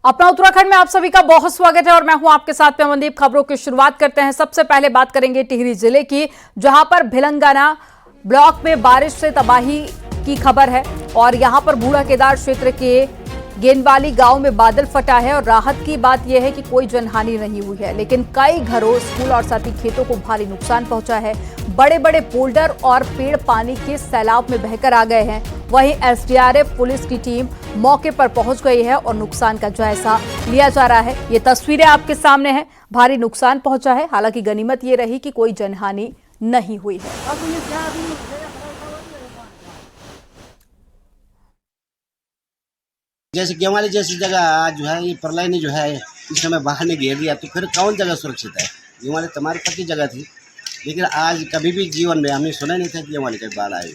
अपना उत्तराखंड में आप सभी का बहुत स्वागत है और मैं हूं आपके साथ में अमनदीप। खबरों की शुरुआत करते हैं। सबसे पहले बात करेंगे टिहरी जिले की, जहां पर भिलंगना ब्लॉक में बारिश से तबाही की खबर है और यहां पर बूढ़ा केदार क्षेत्र के गेंदवाली गांव में बादल फटा है और राहत की बात यह है कि कोई जनहानि नहीं हुई है, लेकिन कई घरों, स्कूल और साथ ही खेतों को भारी नुकसान पहुंचा है। बड़े बड़े बोल्डर और पेड़ पानी के सैलाब में बहकर आ गए हैं। वहीं एसडीआरएफ पुलिस की टीम मौके पर पहुंच गई है और नुकसान का जायजा लिया जा रहा है। ये तस्वीरें आपके सामने हैं। भारी नुकसान पहुंचा है, हालांकि गनीमत ये रही कि कोई जनहानि नहीं हुई है। जैसे गेवाली जैसी जगह आज जो है ये प्रलय ने जो है इस समय बाहर ने घेर दिया, तो फिर कौन जगह सुरक्षित है। गेवाली तुम्हारी पक्की जगह थी, लेकिन आज कभी भी जीवन में हमने सुना नहीं था कि गेवाली का बाढ़ आए।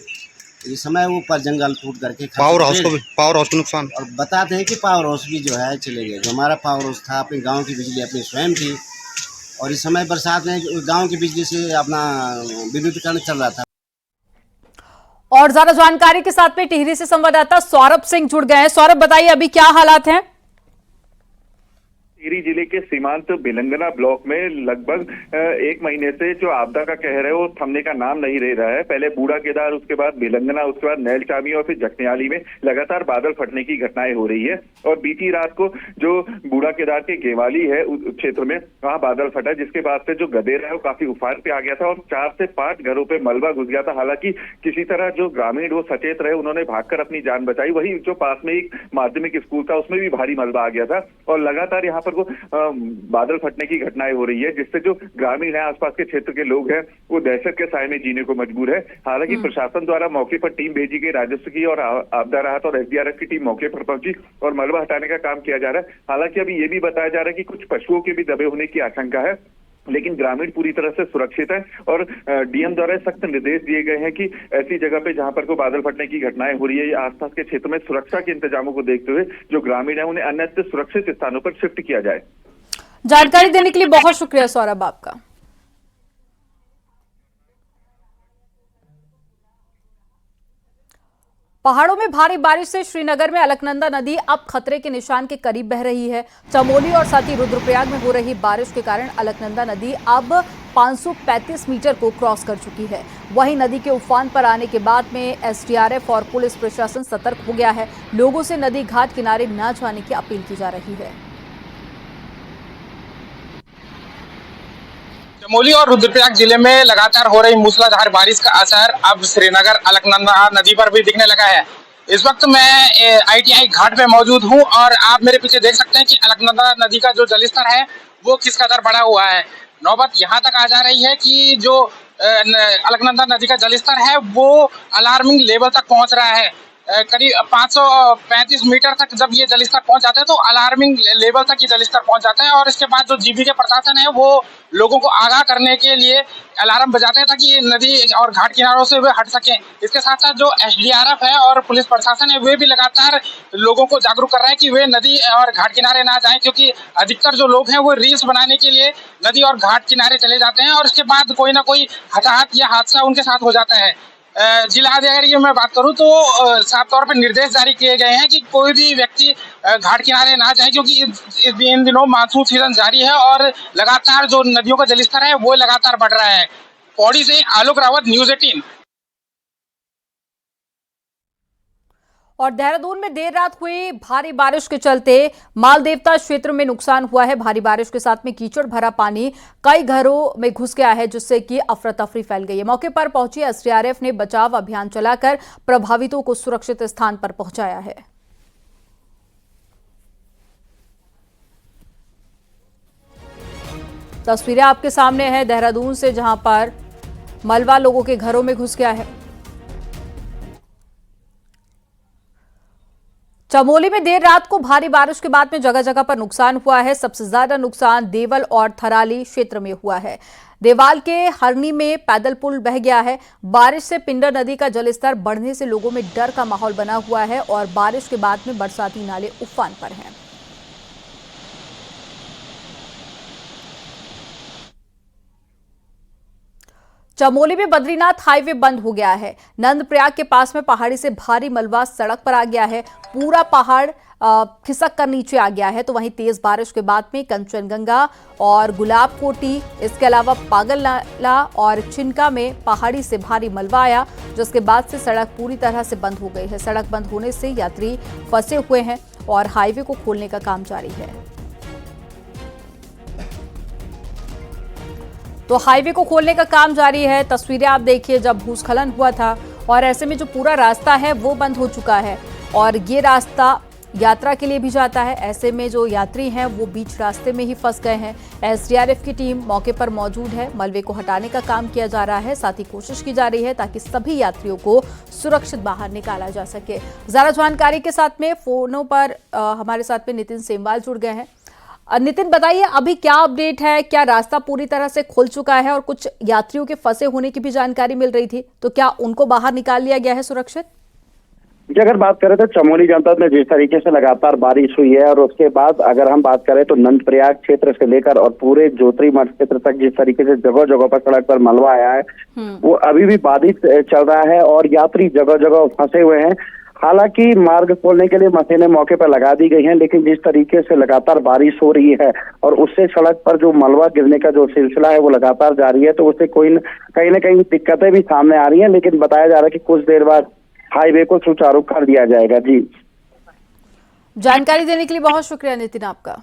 इस समय ऊपर जंगल टूट करके पावर हाउस को नुकसान, और बताते हैं कि पावर हाउस भी जो है चले गए। जो हमारा पावर हाउस था, अपने गाँव की बिजली अपनी स्वयं थी, और इस समय बरसात में गाँव की बिजली से अपना विद्युतीकरण चल रहा था। और ज्यादा जानकारी के साथ में टिहरी से संवाददाता सौरभ सिंह जुड़ गए हैं। सौरभ, बताइए अभी क्या हालात हैं? टिहरी जिले के सीमांत भिलंगना ब्लॉक में लगभग एक महीने से जो आपदा का कहर है वो थमने का नाम नहीं ले रहा है। पहले बूढ़ा केदार, उसके बाद भिलंगना, उसके बाद नैलचामी और फिर जखनियाली में लगातार बादल फटने की घटनाएं हो रही है। और बीती रात को जो बूढ़ा केदार के गेवाली है उस क्षेत्र में, वहां बादल फटा, जिसके बाद से जो गदेरा है वो काफी उफान पे आ गया था और 4 से 5 घरों पे मलबा घुस गया था। हालांकि किसी तरह जो ग्रामीण वो सचेत रहे, उन्होंने भागकर अपनी जान बचाई। वही जो पास में एक माध्यमिक स्कूल था उसमें भी भारी मलबा आ गया था और लगातार यहाँ को बादल फटने की घटनाएं हो रही है, जिससे जो ग्रामीण है, आसपास के क्षेत्र के लोग हैं, वो दहशत के साए में जीने को मजबूर है। हालांकि प्रशासन द्वारा मौके पर टीम भेजी गई, राजस्व की और आपदा राहत और एसडीआरएफ की टीम मौके पर पहुंची और मलबा हटाने का काम किया जा रहा है। हालांकि अभी ये भी बताया जा रहा है कि कुछ पशुओं के भी दबे होने की आशंका है, लेकिन ग्रामीण पूरी तरह से सुरक्षित है। और डीएम द्वारा सख्त निर्देश दिए गए हैं कि ऐसी जगह पे जहां पर को बादल फटने की घटनाएं हो रही है, आसपास के क्षेत्र में सुरक्षा के इंतजामों को देखते हुए जो ग्रामीण है उन्हें अन्यत्र सुरक्षित स्थानों पर शिफ्ट किया जाए। जानकारी देने के लिए बहुत शुक्रिया सौरभ आपका। पहाड़ों में भारी बारिश से श्रीनगर में अलकनंदा नदी अब खतरे के निशान के करीब बह रही है। चमोली और साथ ही रुद्रप्रयाग में हो रही बारिश के कारण अलकनंदा नदी अब 535 मीटर को क्रॉस कर चुकी है। वहीं नदी के उफान पर आने के बाद में एसडीआरएफ और पुलिस प्रशासन सतर्क हो गया है। लोगों से नदी घाट किनारे न जाने की अपील की जा रही है। चमोली और रुद्रप्रयाग जिले में लगातार हो रही मूसलाधार बारिश का असर अब श्रीनगर अलकनंदा नदी पर भी दिखने लगा है। इस वक्त मैं आईटीआई घाट पे मौजूद हूं और आप मेरे पीछे देख सकते हैं कि अलकनंदा नदी का जो जलस्तर है वो किस कदर बढ़ा हुआ है। नौबत यहां तक आ जा रही है कि जो अलकनंदा नदी का जलस्तर है वो अलार्मिंग लेवल तक पहुंच रहा है। करीब 535 मीटर तक जब ये जलस्तर पहुंच जाता है तो अलार्मिंग लेवल तक ये जलस्तर पहुंच जाता है और इसके बाद जो जीबी के प्रशासन है वो लोगों को आगाह करने के लिए अलार्म बजाते हैं ताकि ये नदी और घाट किनारों से वे हट सकें। इसके साथ साथ जो एसडीआरएफ है और पुलिस प्रशासन है वे भी लगातार लोगों को जागरूक कर रहे हैं कि वे नदी और घाट किनारे ना जाएं, क्योंकि अधिकतर जो लोग हैं वो रील्स बनाने के लिए नदी और घाट किनारे चले जाते हैं और इसके बाद कोई ना कोई हताहत या हादसा उनके साथ हो जाता है। जिला अधिकारी की मैं बात करूं तो साफ तौर पर निर्देश जारी किए गए हैं कि कोई भी व्यक्ति घाट किनारे ना जाए, क्योंकि इन दिनों मानसून सीजन जारी है और लगातार जो नदियों का जलस्तर है वो लगातार बढ़ रहा है। पौड़ी से आलोक रावत, न्यूज़ 18। और देहरादून में देर रात हुई भारी बारिश के चलते मालदेवता क्षेत्र में नुकसान हुआ है। भारी बारिश के साथ में कीचड़ भरा पानी कई घरों में घुस गया है, जिससे कि अफरा तफरी फैल गई है। मौके पर पहुंची एसडीआरएफ ने बचाव अभियान चलाकर प्रभावितों को सुरक्षित स्थान पर पहुंचाया है। तस्वीरें आपके सामने है देहरादून से, जहां पर मलबा लोगों के घरों में घुस गया है। चमोली में देर रात को भारी बारिश के बाद में जगह जगह पर नुकसान हुआ है। सबसे ज्यादा नुकसान देवल और थराली क्षेत्र में हुआ है। देवाल के हरनी में पैदल पुल बह गया है। बारिश से पिंडर नदी का जलस्तर बढ़ने से लोगों में डर का माहौल बना हुआ है और बारिश के बाद में बरसाती नाले उफान पर हैं। चमोली में बद्रीनाथ हाईवे बंद हो गया है। नंदप्रयाग के पास में पहाड़ी से भारी मलबा सड़क पर आ गया है। पूरा पहाड़ खिसक कर नीचे आ गया है। तो वहीं तेज बारिश के बाद में कंचनजंगा और गुलाबकोटी, इसके अलावा पागल नाला और चिनका में पहाड़ी से भारी मलबा आया, जिसके बाद से सड़क पूरी तरह से बंद हो गई है। सड़क बंद होने से यात्री फंसे हुए हैं और हाईवे को खोलने का काम जारी है। तो हाईवे को खोलने का काम जारी है। तस्वीरें आप देखिए, जब भूस्खलन हुआ था और ऐसे में जो पूरा रास्ता है वो बंद हो चुका है और ये रास्ता यात्रा के लिए भी जाता है। ऐसे में जो यात्री हैं वो बीच रास्ते में ही फंस गए हैं। एसडीआरएफ की टीम मौके पर मौजूद है। मलबे को हटाने का काम किया जा रहा है, साथ ही कोशिश की जा रही है ताकि सभी यात्रियों को सुरक्षित बाहर निकाला जा सके। ज्यादा जानकारी के साथ में फोनों पर हमारे साथ में नितिन सेमवाल जुड़ गए हैं। नितिन, बताइए अभी क्या अपडेट है? क्या रास्ता पूरी तरह से खुल चुका है और कुछ यात्रियों के फंसे होने की भी जानकारी मिल रही थी, तो क्या उनको बाहर निकाल लिया गया है सुरक्षित? जी, अगर बात करें तो चमोली जनपद में जिस तरीके से लगातार बारिश हुई है और उसके बाद अगर हम बात करें तो नंदप्रयाग क्षेत्र से लेकर और पूरे ज्योतिर्मठ क्षेत्र तक जिस तरीके से जगह जगह पर सड़क पर मलबा आया है, वो अभी भी बाधित चल रहा है और यात्री जगह जगह फंसे हुए हैं। हालांकि मार्ग खोलने के लिए मशीनें मौके पर लगा दी गई हैं, लेकिन जिस तरीके से लगातार बारिश हो रही है और उससे सड़क पर जो मलबा गिरने का जो सिलसिला है वो लगातार जारी है, तो उससे कहीं ना कहीं दिक्कतें भी सामने आ रही हैं। लेकिन बताया जा रहा है कि कुछ देर बाद हाईवे को सुचारू कर दिया जाएगा। जी, जानकारी देने के लिए बहुत शुक्रिया नितिन आपका।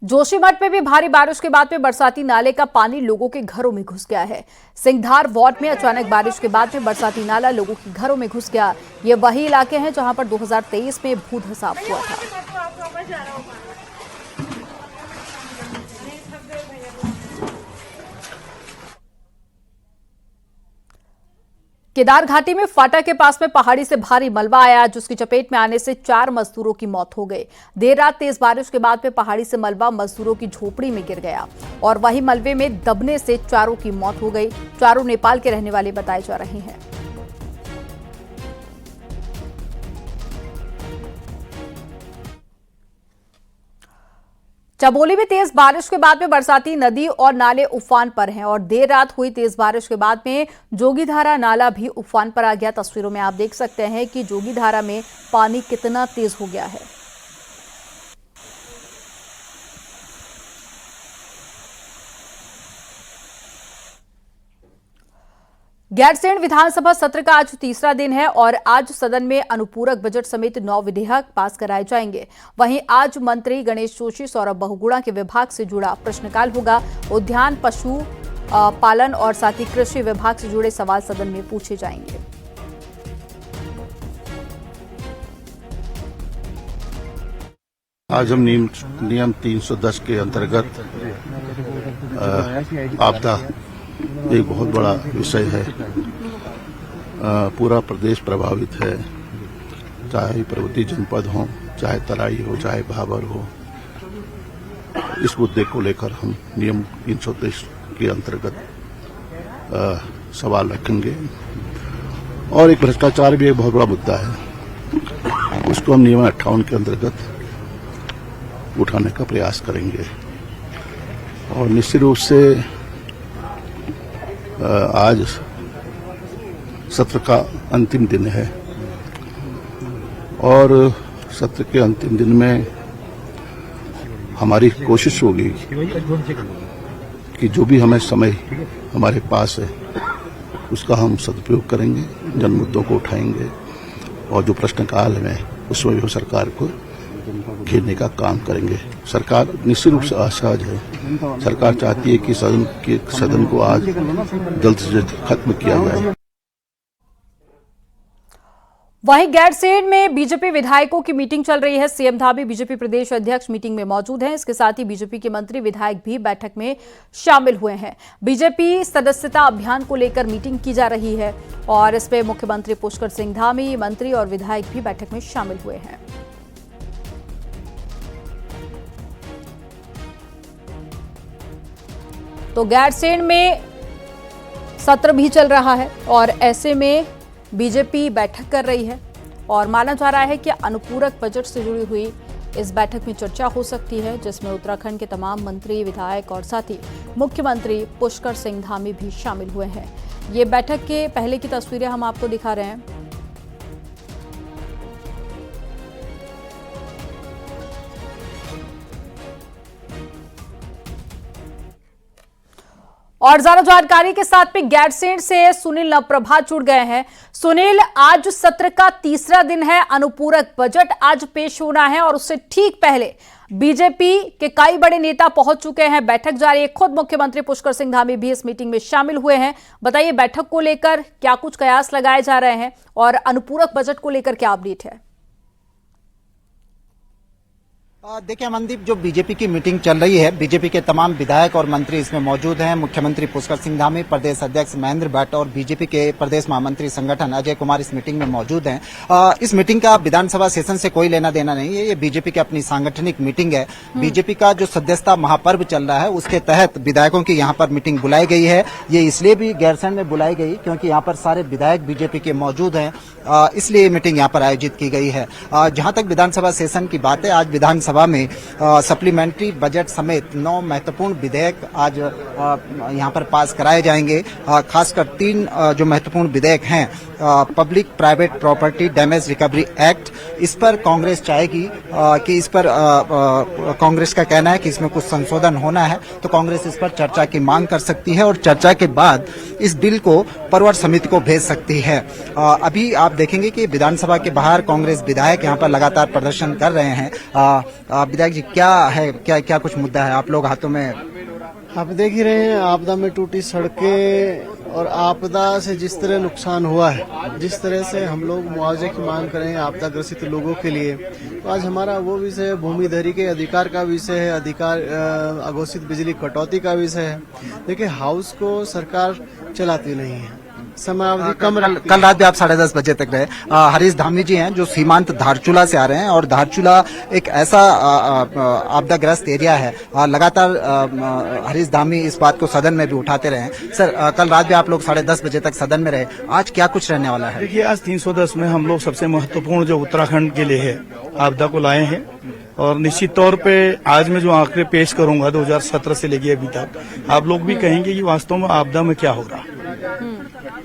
जोशीमठ में भी भारी बारिश के बाद में बरसाती नाले का पानी लोगों के घरों में घुस गया है। सिंघधार वार्ड में अचानक बारिश के बाद में बरसाती नाला लोगों के घरों में घुस गया। ये वही इलाके हैं जहां पर 2023 में भूधसाव हुआ था। केदार घाटी में फाटा के पास में पहाड़ी से भारी मलबा आया, जिसकी चपेट में आने से 4 मजदूरों की मौत हो गई। देर रात तेज बारिश के बाद में पहाड़ी से मलबा मजदूरों की झोपड़ी में गिर गया और वहीं मलबे में दबने से 4 की मौत हो गई। 4 नेपाल के रहने वाले बताए जा रहे हैं। चमोली में तेज बारिश के बाद में बरसाती नदी और नाले उफान पर हैं और देर रात हुई तेज बारिश के बाद में जोगीधारा नाला भी उफान पर आ गया। तस्वीरों में आप देख सकते हैं कि जोगीधारा में पानी कितना तेज हो गया है। गैरसैंण विधानसभा सत्र का आज तीसरा दिन है और आज सदन में अनुपूरक बजट समेत 9 विधेयक पास कराए जाएंगे। वहीं आज मंत्री गणेश जोशी सौरभ बहुगुणा के विभाग से जुड़ा प्रश्नकाल होगा। उद्यान, पशु पालन और साथ ही कृषि विभाग से जुड़े सवाल सदन में पूछे जाएंगे। आज हम नियम 310 के अंतर्गत आपदा एक बहुत बड़ा विषय है। पूरा प्रदेश प्रभावित है, चाहे पर्वतीय जनपद हो, चाहे तराई हो, चाहे भाबर हो। इस मुद्दे को लेकर हम नियम 310 के अंतर्गत सवाल रखेंगे और एक भ्रष्टाचार भी एक बहुत बड़ा मुद्दा है, उसको हम नियम 58 के अंतर्गत उठाने का प्रयास करेंगे। और निश्चित रूप से आज सत्र का अंतिम दिन है और सत्र के अंतिम दिन में हमारी कोशिश होगी कि जो भी हमें समय हमारे पास है उसका हम सदुपयोग करेंगे, जन मुद्दों को उठाएंगे और जो प्रश्नकाल है उसमें भी सरकार को घेरने का काम करेंगे। सरकार निश्चित रूप से असहज है। सरकार चाहती है कि सदन को आज जल्द से जल्द खत्म किया जाए। वहीं गैरसैंण में बीजेपी विधायकों की मीटिंग चल रही है। सीएम धामी बीजेपी प्रदेश अध्यक्ष मीटिंग में मौजूद हैं। इसके साथ ही बीजेपी के मंत्री विधायक भी बैठक में शामिल हुए हैं। बीजेपी सदस्यता अभियान को लेकर मीटिंग की जा रही है और इसमें मुख्यमंत्री पुष्कर सिंह धामी, मंत्री और विधायक भी बैठक में शामिल हुए हैं। तो गैरसैंण में सत्र भी चल रहा है और ऐसे में बीजेपी बैठक कर रही है और माना जा रहा है कि अनुपूरक बजट से जुड़ी हुई इस बैठक में चर्चा हो सकती है, जिसमें उत्तराखंड के तमाम मंत्री, विधायक और साथ ही मुख्यमंत्री पुष्कर सिंह धामी भी शामिल हुए हैं। ये बैठक के पहले की तस्वीरें हम आपको दिखा रहे हैं। और ज्यादा जानकारी के साथ में गैरसैंण से सुनील नवप्रभात जुड़ गए हैं। सुनील, आज सत्र का तीसरा दिन है, अनुपूरक बजट आज पेश होना है और उससे ठीक पहले बीजेपी के कई बड़े नेता पहुंच चुके हैं, बैठक जारी है। खुद मुख्यमंत्री पुष्कर सिंह धामी भी इस मीटिंग में शामिल हुए हैं। बताइए, बैठक को लेकर क्या कुछ कयास लगाए जा रहे हैं और अनुपूरक बजट को लेकर क्या अपडेट है? देखिए अमनदीप, जो बीजेपी की मीटिंग चल रही है, बीजेपी के तमाम विधायक और मंत्री इसमें मौजूद हैं। मुख्यमंत्री पुष्कर सिंह धामी, प्रदेश अध्यक्ष महेंद्र भट्ट और बीजेपी के प्रदेश महामंत्री संगठन अजय कुमार इस मीटिंग में मौजूद हैं। इस मीटिंग का विधानसभा सेशन से कोई लेना देना नहीं है, ये बीजेपी की अपनी सांगठनिक मीटिंग है। बीजेपी का जो सदस्यता महापर्व चल रहा है उसके तहत विधायकों की यहाँ पर मीटिंग बुलाई गई है। ये इसलिए भी गैरसैंण में बुलाई गई क्योंकि यहाँ पर सारे विधायक बीजेपी के मौजूद हैं, इसलिए ये मीटिंग यहाँ पर आयोजित की गई है। जहाँ तक विधानसभा सेशन की बात है, आज विधानसभा में सप्लीमेंट्री बजट समेत 9 महत्वपूर्ण विधेयक आज यहाँ पर पास कराए जाएंगे। खासकर 3 जो महत्वपूर्ण विधेयक हैं, public private property damage recovery act, इस पर कांग्रेस चाहेगी कि इस पर कांग्रेस का कहना है कि इसमें कुछ संशोधन होना है, तो कांग्रेस इस पर चर्चा की मांग कर सकती है और चर्चा के बाद इस बिल को प्रवर समिति को भेज सकती है। अभी आप देखेंगे कि विधानसभा के बाहर कांग्रेस विधायक यहाँ पर लगातार प्रदर्शन कर रहे हैं। विधायक जी, क्या है, क्या कुछ मुद्दा है आप लोग हाथों में? आप देख ही रहे हैं, आपदा में टूटी सड़कें और आपदा से जिस तरह नुकसान हुआ है, जिस तरह से हम लोग मुआवजे की मांग करें आपदा ग्रसित लोगों के लिए, तो आज हमारा वो विषय है, भूमिधरी के अधिकार का विषय है, अधिकार अघोषित बिजली कटौती का विषय है। देखिए, हाउस को सरकार चलाती नहीं है, समयावधि कम। कल रात भी आप 10:30 बजे तक रहे। हरीश धामी जी हैं जो सीमांत धारचूला से आ रहे हैं और धारचूला एक ऐसा आपदाग्रस्त एरिया है। लगातार हरीश धामी इस बात को सदन में भी उठाते रहे। सर, कल रात भी आप लोग 10:30 बजे तक सदन में रहे, आज क्या कुछ रहने वाला है? देखिए, आज 310 में हम लोग सबसे महत्वपूर्ण जो उत्तराखंड के लिए है आपदा को लाए हैं और निश्चित तौर पे आज मैं जो आंकड़े पेश करूंगा 2017 से लेके अभी तक, आप लोग भी कहेंगे कि वास्तव में आपदा में क्या हो रहा।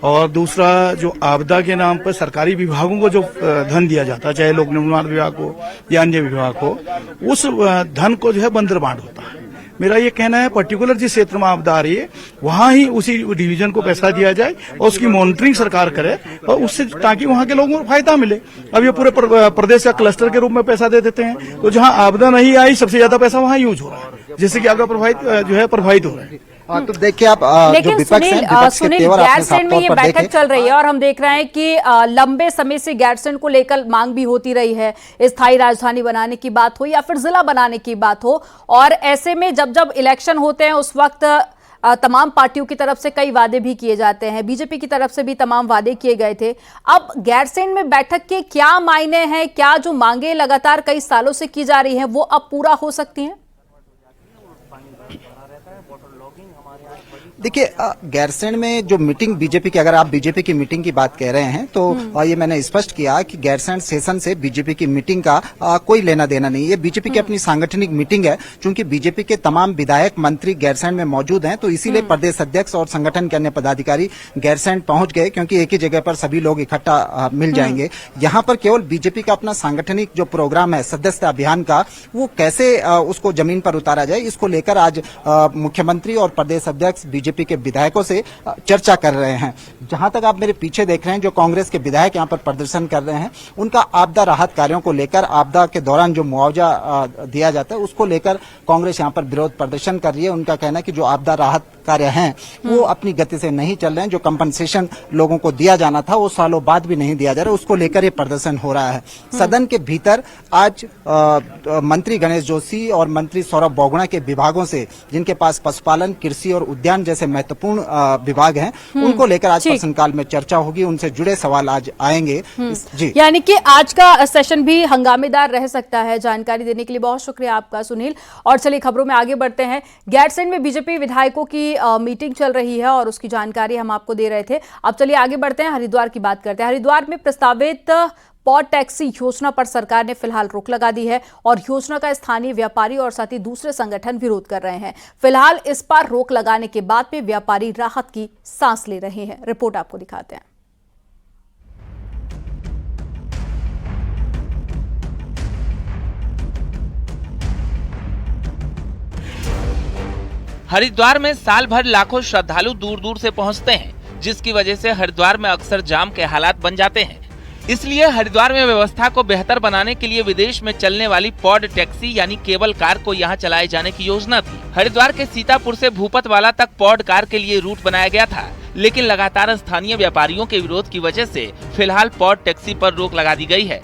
और दूसरा, जो आपदा के नाम पर सरकारी विभागों को जो धन दिया जाता है, चाहे लोक निर्माण विभाग हो या अन्य विभाग हो, उस धन को जो है बंदरबांट होता है। मेरा ये कहना है, पर्टिकुलर जिस क्षेत्र में आपदा आ रही है वहां ही उसी डिवीजन को पैसा दिया जाए और उसकी मॉनिटरिंग सरकार करे और उससे, ताकि वहां के लोगों को फायदा मिले। अब ये पूरे प्रदेश का क्लस्टर के रूप में पैसा दे देते हैं, तो जहां आपदा नहीं आई सबसे ज्यादा पैसा वहां यूज हो रहा है, जिससे कि आपका प्रभावित हो रहा है। तो देखिए आप, लेकिन सुनील, गैरसैंण में ये बैठक चल रही है और हम देख रहे हैं कि लंबे समय से गैरसैंण को लेकर मांग भी होती रही है, स्थायी राजधानी बनाने की बात हो या फिर जिला बनाने की बात हो, और ऐसे में जब इलेक्शन होते हैं उस वक्त तमाम पार्टियों की तरफ से कई वादे भी किए जाते हैं, बीजेपी की तरफ से भी तमाम वादे किए गए थे। अब गैरसैंण में बैठक के क्या मायने हैं? क्या जो मांगे लगातार कई सालों से की जा रही हैं वो अब पूरा हो सकती हैं? देखिए, गैरसैंण में जो मीटिंग बीजेपी की, अगर आप बीजेपी की मीटिंग की बात कह रहे हैं तो ये मैंने स्पष्ट किया कि गैरसैंण सेशन से बीजेपी की मीटिंग का कोई लेना देना नहीं है। बीजेपी की अपनी सांगठनिक मीटिंग है। चूंकि बीजेपी के तमाम विधायक मंत्री गैरसैंण में मौजूद हैं, तो इसीलिए प्रदेश अध्यक्ष और संगठन के अन्य पदाधिकारी गैरसैंण पहुंच गए, क्योंकि एक ही जगह पर सभी लोग इकट्ठा मिल जाएंगे। यहाँ पर केवल बीजेपी का अपना सांगठनिक जो प्रोग्राम है सदस्यता अभियान का, वो कैसे उसको जमीन पर उतारा जाए, इसको लेकर आज मुख्यमंत्री और प्रदेश अध्यक्ष बीजेपी के विधायकों से चर्चा कर रहे हैं। जहां तक आप मेरे पीछे देख रहे हैं, जो कांग्रेस के विधायक यहां पर प्रदर्शन कर रहे हैं, उनका आपदा राहत कार्यों को लेकर, आपदा के दौरान जो मुआवजा दिया जाता है उसको लेकर कांग्रेस यहां पर विरोध प्रदर्शन कर रही है। उनका कहना है कि जो आपदा राहत कार्य हैं वो अपनी गति से नहीं चल रहे हैं, जो कंपनसेशन लोगों को दिया जाना था वो सालों बाद भी नहीं दिया जा रहा, उसको लेकर ये प्रदर्शन हो रहा है। सदन के भीतर आज मंत्री गणेश जोशी और मंत्री सौरभ बोगड़ा के विभागों से, जिनके पास पशुपालन, कृषि और उद्यान जैसे महत्वपूर्ण विभाग हैं, उनको लेकर आज प्रश्नकाल में चर्चा होगी, उनसे जुड़े सवाल आज आएंगे। जी, यानी कि आज का सेशन भी हंगामेदार रह सकता है। जानकारी देने के लिए बहुत शुक्रिया आपका सुनील। और चलिए खबरों में आगे बढ़ते हैं। गैरसैंण में बीजेपी विधायकों की मीटिंग चल रही है और उसकी जानकारी हम आपको दे रहे थे। अब चलिए आगे बढ़ते हैं, हरिद्वार की बात करते हैं। हरिद्वार में प्रस्तावित पॉड टैक्सी योजना पर सरकार ने फिलहाल रोक लगा दी है और योजना का स्थानीय व्यापारी और साथ ही दूसरे संगठन विरोध कर रहे हैं। फिलहाल इस पर रोक लगाने के बाद में व्यापारी राहत की सांस ले रहे हैं। रिपोर्ट आपको दिखाते हैं। हरिद्वार में साल भर लाखों श्रद्धालु दूर दूर से पहुंचते हैं, जिसकी वजह से हरिद्वार में अक्सर जाम के हालात बन जाते हैं। इसलिए हरिद्वार में व्यवस्था को बेहतर बनाने के लिए विदेश में चलने वाली पॉड टैक्सी यानी केबल कार को यहां चलाए जाने की योजना थी। हरिद्वार के सीतापुर से भूपतवाला तक पॉड कार के लिए रूट बनाया गया था, लेकिन लगातार स्थानीय व्यापारियों के विरोध की वजह से फिलहाल पॉड टैक्सी पर रोक लगा दी गई है।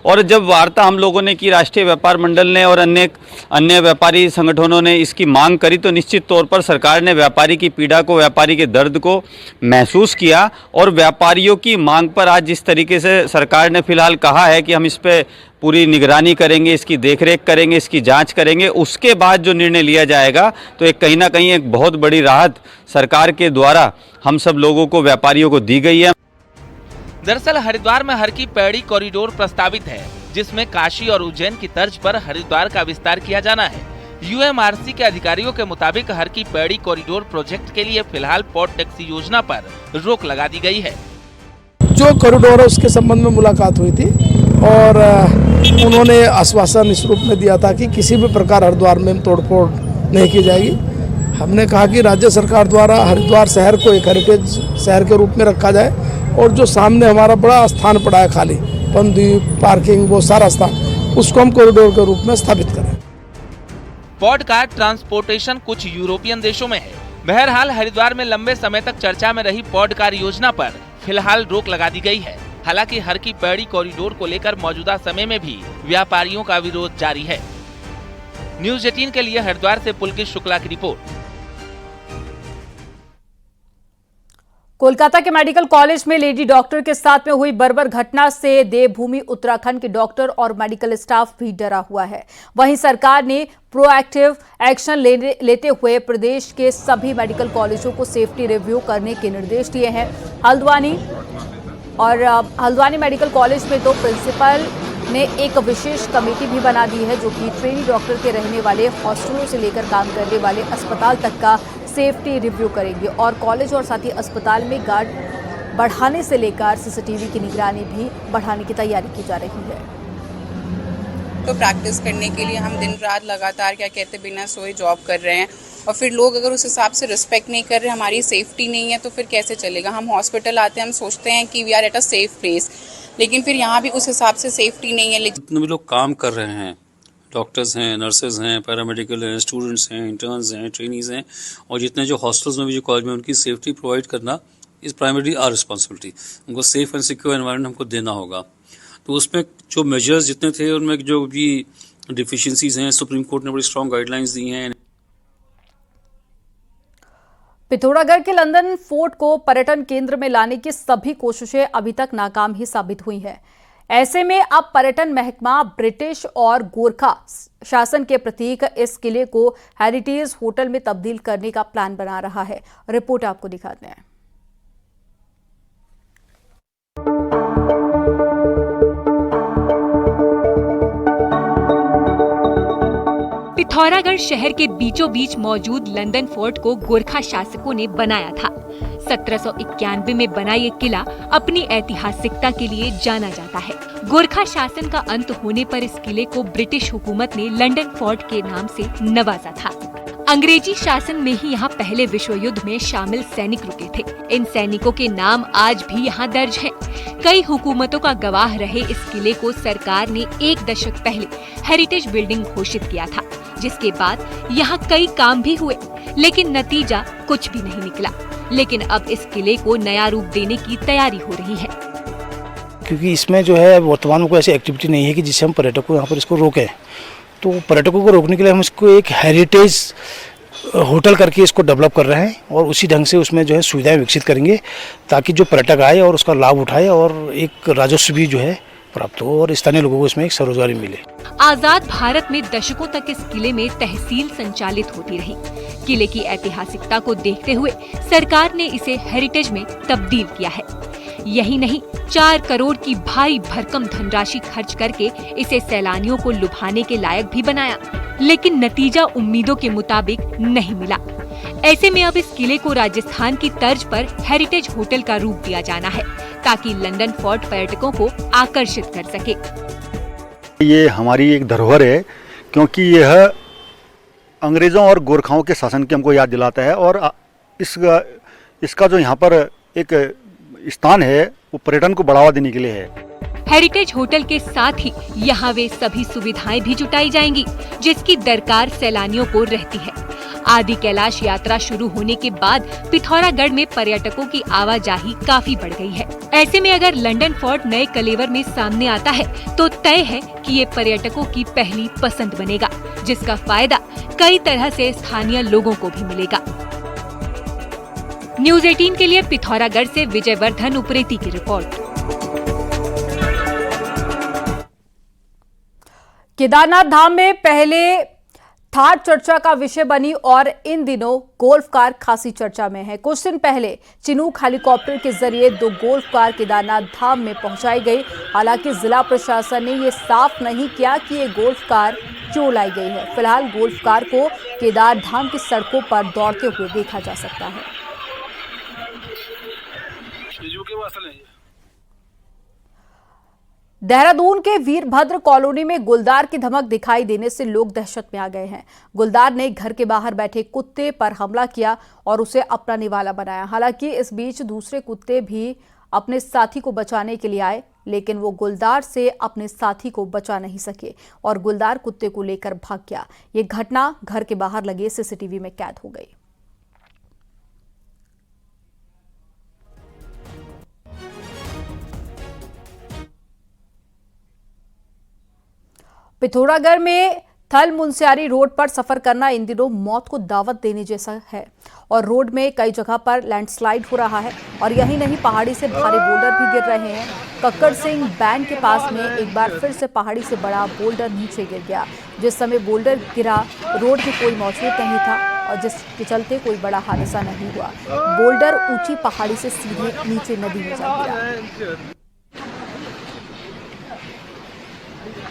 और जब वार्ता हम लोगों ने की, राष्ट्रीय व्यापार मंडल ने और अन्य व्यापारी संगठनों ने इसकी मांग करी, तो निश्चित तौर पर सरकार ने व्यापारी की पीड़ा को, व्यापारी के दर्द को महसूस किया और व्यापारियों की मांग पर आज जिस तरीके से सरकार ने फिलहाल कहा है कि हम इस पे पूरी निगरानी करेंगे, इसकी देखरेख करेंगे, इसकी जांच करेंगे, उसके बाद जो निर्णय लिया जाएगा, तो एक कहीं ना कहीं एक बहुत बड़ी राहत सरकार के द्वारा हम सब लोगों को, व्यापारियों को दी गई है। दरअसल हरिद्वार में हर की पैड़ी कॉरिडोर प्रस्तावित है, जिसमें काशी और उज्जैन की तर्ज पर हरिद्वार का विस्तार किया जाना है। यूएमआरसी के अधिकारियों के मुताबिक हर की पैड़ी कॉरिडोर प्रोजेक्ट के लिए फिलहाल पॉड टैक्सी योजना पर रोक लगा दी गई है। जो कॉरिडोर है उसके संबंध में मुलाकात हुई थी और उन्होंने आश्वासन इस रूप में दिया था कि किसी भी प्रकार हरिद्वार में तोड़फोड़ नहीं की जाएगी। हमने कहा कि राज्य सरकार द्वारा हरिद्वार शहर को एक हेरिटेज शहर के रूप में रखा जाए और जो सामने हमारा बड़ा स्थान पड़ा है खाली, पनद्वीप, पार्किंग, वो सारा स्थान, उसको हम कॉरिडोर के रूप में स्थापित करें। पॉड कार ट्रांसपोर्टेशन कुछ यूरोपियन देशों में है। बहरहाल हरिद्वार में लंबे समय तक चर्चा में रही पॉड कार योजना पर फिलहाल रोक लगा दी गई है। हालांकि हर की पैड़ी कॉरिडोर को लेकर मौजूदा समय में भी व्यापारियों का विरोध जारी है। न्यूज़ 18 के लिए हरिद्वार से पुलकित शुक्ला की रिपोर्ट। कोलकाता के मेडिकल कॉलेज में लेडी डॉक्टर के साथ में हुई बर्बर घटना से देवभूमि उत्तराखंड के डॉक्टर और मेडिकल स्टाफ भी डरा हुआ है। वहीं सरकार ने प्रोएक्टिव एक्शन लेते हुए प्रदेश के सभी मेडिकल कॉलेजों को सेफ्टी रिव्यू करने के निर्देश दिए हैं। हल्द्वानी मेडिकल कॉलेज में तो प्रिंसिपल ने एक विशेष कमेटी भी बना दी है, जो कि ट्रेनी डॉक्टर के रहने वाले हॉस्टलों से लेकर काम करने वाले अस्पताल तक का सेफ्टी रिव्यू करेंगे और कॉलेज और साथ ही अस्पताल में गार्ड बढ़ाने से लेकर सीसीटीवी की निगरानी भी बढ़ाने की तैयारी की जा रही है। तो प्रैक्टिस करने के लिए हम दिन रात लगातार क्या कहते बिना सोए जॉब कर रहे हैं और फिर लोग अगर उस हिसाब से रिस्पेक्ट नहीं कर रहे, हमारी सेफ्टी नहीं है, तो फिर कैसे चलेगा। हम हॉस्पिटल आते हैं, हम सोचते हैं कि we are at a safe place, लेकिन फिर यहाँ भी उस हिसाब से सेफ्टी नहीं है। जितने भी लोग काम कर रहे हैं, डॉक्टर्स हैं, नर्सेज हैं, पैरामेडिकल हैं, स्टूडेंट्स हैं, इंटर्न्स हैं, ट्रेनीज हैं, और जितने जो हॉस्टल्स में भी जो कॉलेज में, उनकी सेफ्टी प्रोवाइड करना इज़ प्राइमरी आवर रिस्पॉन्सिबिलिटी। उनको सेफ एंड सिक्योर एनवायरनमेंट हमको देना होगा। तो उसमें जो मेजर्स जितने थे, उनमें जो भी डिफिशिएंसीज हैं, सुप्रीम कोर्ट ने बड़ी स्ट्रॉन्ग गाइडलाइंस दी हैं। पिथौरागढ़ के लंदन फोर्ट को पर्यटन केंद्र में लाने की सभी कोशिशें अभी तक नाकाम ही साबित हुई हैं। ऐसे में अब पर्यटन महकमा ब्रिटिश और गोरखा शासन के प्रतीक इस किले को हेरिटेज होटल में तब्दील करने का प्लान बना रहा है। रिपोर्ट आपको दिखाते हैं। पिथौरागढ़ शहर के बीचों बीच मौजूद लंदन फोर्ट को गोरखा शासकों ने बनाया था। 1791 में बना ये किला अपनी ऐतिहासिकता के लिए जाना जाता है। गोरखा शासन का अंत होने पर इस किले को ब्रिटिश हुकूमत ने लंदन फोर्ट के नाम से नवाजा था। अंग्रेजी शासन में ही यहाँ पहले विश्व युद्ध में शामिल सैनिक रुके थे। इन सैनिकों के नाम आज भी यहाँ दर्ज हैं। कई हुकूमतों का गवाह रहे इस किले को सरकार ने 1 दशक पहले हेरिटेज बिल्डिंग घोषित किया था, जिसके बाद यहाँ कई काम भी हुए, लेकिन नतीजा कुछ भी नहीं निकला। लेकिन अब इस किले को नया रूप देने की तैयारी हो रही है, क्योंकि इसमें जो है वर्तमान में कोई ऐसी एक्टिविटी नहीं है कि जिससे हम पर्यटकों को यहाँ पर इसको रोकें। तो पर्यटकों को रोकने के लिए हम इसको एक हेरिटेज होटल करके इसको डेवलप कर रहे हैं और उसी ढंग से उसमें जो है सुविधाएं विकसित करेंगे, ताकि जो पर्यटक आए और उसका लाभ उठाए और एक राजस्व भी जो है प्राप्त हो और स्थानीय लोगों को इसमें एक स्वरोजगारी मिले। आजाद भारत में दशकों तक इस किले में तहसील संचालित होती रही। किले की ऐतिहासिकता को देखते हुए सरकार ने इसे हेरिटेज में तब्दील किया है। यही नहीं, 4 करोड़ की भारी भरकम धनराशि खर्च करके इसे सैलानियों को लुभाने के लायक भी बनाया, लेकिन नतीजा उम्मीदों के मुताबिक नहीं मिला। ऐसे में अब इस किले को राजस्थान की तर्ज पर हेरिटेज होटल का रूप दिया जाना है, ताकि लंदन फोर्ट पर्यटकों को आकर्षित कर सके। ये हमारी एक धरोहर है, क्योंकि यह अंग्रेज़ों और गोरखाओं के शासन की हमको याद दिलाता है। और इसका जो यहाँ पर एक स्थान है वो पर्यटन को बढ़ावा देने के लिए है। हेरिटेज होटल के साथ ही यहाँ वे सभी सुविधाएं भी जुटाई जाएंगी जिसकी दरकार सैलानियों को रहती है। आदि कैलाश यात्रा शुरू होने के बाद पिथौरागढ़ में पर्यटकों की आवाजाही काफी बढ़ गई है। ऐसे में अगर लंदन फोर्ट नए कलेवर में सामने आता है तो तय है कि ये पर्यटकों की पहली पसंद बनेगा, जिसका फायदा कई तरह से स्थानीय लोगों को भी मिलेगा। न्यूज़ 18 के लिए पिथौरागढ़ से विजयवर्धन उप्रेती की रिपोर्ट। केदारनाथ धाम में पहले थार चर्चा का विषय बनी और इन दिनों गोल्फ कार खासी चर्चा में है। कुछ दिन पहले चिनूक हेलीकॉप्टर के जरिए 2 गोल्फ कार केदारनाथ धाम में पहुंचाई गई। हालांकि जिला प्रशासन ने ये साफ नहीं किया कि ये गोल्फ कार क्यों लाई गई है। फिलहाल गोल्फ कार को केदार धाम की सड़कों पर दौड़ते हुए देखा जा सकता है। देहरादून के वीरभद्र कॉलोनी में गुलदार की धमक दिखाई देने से लोग दहशत में आ गए हैं। गुलदार ने घर के बाहर बैठे कुत्ते पर हमला किया और उसे अपना निवाला बनाया। हालांकि इस बीच दूसरे कुत्ते भी अपने साथी को बचाने के लिए आए, लेकिन वो गुलदार से अपने साथी को बचा नहीं सके और गुलदार कुत्ते को लेकर भाग गया। ये घटना घर के बाहर लगे सीसीटीवी में कैद हो गई। पिथौरागढ़ में थल मुंसियारी रोड पर सफर करना इन दिनों मौत को दावत देने जैसा है और रोड में कई जगह पर लैंडस्लाइड हो रहा है और यही नहीं, पहाड़ी से भारी बोल्डर भी गिर रहे हैं। कक्कड़ सिंह बैंक के पास में एक बार फिर से पहाड़ी से बड़ा बोल्डर नीचे गिर गया। जिस समय बोल्डर गिरा रोड में कोई मौजूद नहीं था और जिसके चलते कोई बड़ा हादसा नहीं हुआ। बोल्डर ऊंची पहाड़ी से सीधे नीचे नदी में जा गिरा।